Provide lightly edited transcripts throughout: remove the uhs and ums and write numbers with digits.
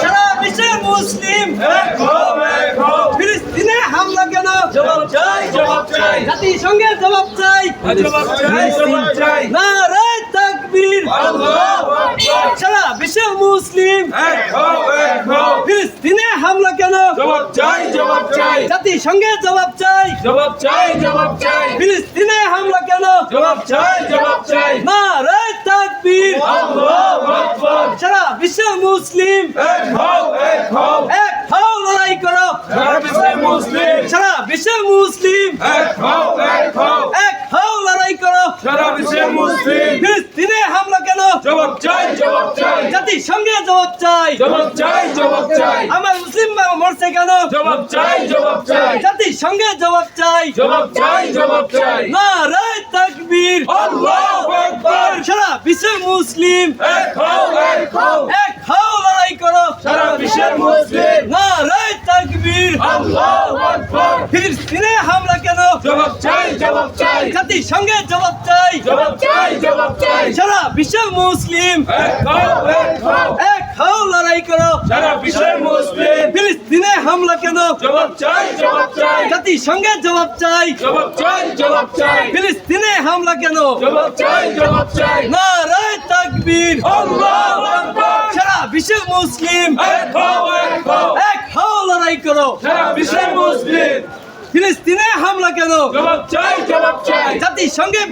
সারা বিশ্বের মুসলিম ফিলিস্তিনে হামলা কেন? জবাব চাই, জবাব চাই, জাতিসংঘের জবাব চাই, জবাব চাই, জবাব চাই। নারায়ে তাকবীর। আল্লাহু আকবার। সারা বিশ্বের মুসলিম এক হও, এক হও। ফিলিস্তিনে হামলা কেন? জবাব চাই, জবাব চাই, জাতিসংঘের জবাব চাই, জবাব চাই, জবাব চাই, ফিলিস্তিনে হামলা কেন? জবাব চাই, জবাব চাই। নারায়ে তাকবীর। আল্লাহু আকবার। সারা বিশ্বের মুসলিম এক হও, এক হও। এক হও, লড়াই করো। সারা বিশ্বে মুসলিম সারা বিশ্বের মুসলিম এক হও, এক হও। এক হও, লড়াই করো। সারা বিশ্বে মুসলিম ফিলিস্তিনে হামলা কেন? জবাব চাই, জবাব চাই, জাতিসংঘে জবাব চাই, জবাব চাই, জবাব চাই, আমার মুসলিম বাবা মরছে কেন? জবাব চাই, জবাব চাই, জাতিসংঘে জবাব চাই, জবাব চাই, জবাব চাই। নারায়ে তাকবীর। আল্লাহু আকবার। সারা বিশ্বের মুসলিম এক হও, এক হও। এক হও, লড়াই করো। সারা বিশ্বের মুসলিম নারায়ে তাকবীর। আল্লাহু আকবার। ফিলিস্তিনে হামলা কেন? জবাব চাই, জবাব চাই, জাতিসংঘে জবাব চাই, জবাব চাই, জবাব চাই। সারা বিশ্বের মুসলিম এক হও, এক হও। এক হও, লড়াই করো। সারা বিশ্বের মুসলিম ফিলিস্তিনে হামলা কেন? জবাব চাই, জবাব চাই, জাতিসংঘে জবাব চাই, জবাব চাই, জবাব চাই, ফিলিস্তিনে হামলা কেন? জবাব চাই, জবাব চাই। নারায়ে তাকবীর। আল্লাহু আকবার। সারা বিশ্বের মুসলিম এক হও, এক হও। এক হও, লড়াই করো। সারা বিশ্বের মুসলিম ফিলিস্তিনে হামলা কেন? জবাব চাই, জবাব চাই, জাতিসংঘে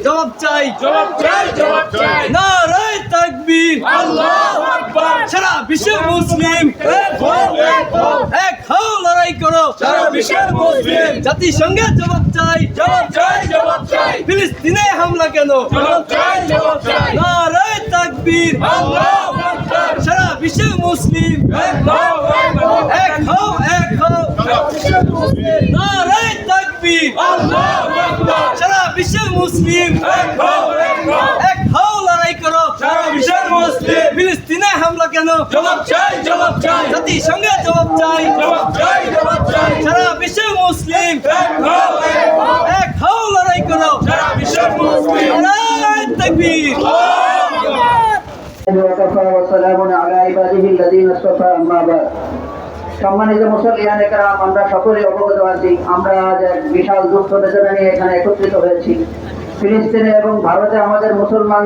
জবাব চাই, জবাব চাই, জবাব চাই। নারায়ে তাকবীর। আল্লাহু আকবার। সারা বিশ্বের মুসলিম এক হও, এক হও। এক হও, লড়াই করো। সারা বিশ্বের মুসলিম জাতিসংঘে জবাব চাই, জবাব চাই, জবাব চাই, ফিলিস্তিনে হামলা কেন? জবাব চাই, জবাব চাই। নারায়ে তাকবীর। আল্লাহু আকবার। সারা বিশ্বের মুসলিম এক হও, এক হও। এক হও, এক হও, সারা বিশ্বের মুসলিম নারায়ে তাকবীর। আল্লাহু আকবার। সারা বিশ্বের মুসলিম এক হও, এক হও। এক হও, লড়াই করো। সারা বিশ্বের মুসলিম ফিলিস্তিনে হামলা কেন? জবাব চাই, জবাব চাই, জাতিসংঘে জবাব চাই, জবাব চাই, জবাব চাই। সারা বিশ্বের মুসলিম এক হও, এক হও। এক হও, লড়াই করো। সারা বিশ্বের মুসলিম নারায়ে তাকবীর। সম্মানিত মুসলিয়ান একরাম, আমরা সকলে অবগত আছি, আমরা আজ এক বিশাল দুঃখ বেদনা নিয়ে এখানে একত্রিত হয়েছি। ফিলিস্তিনে এবং ভারতে আমাদের মুসলমান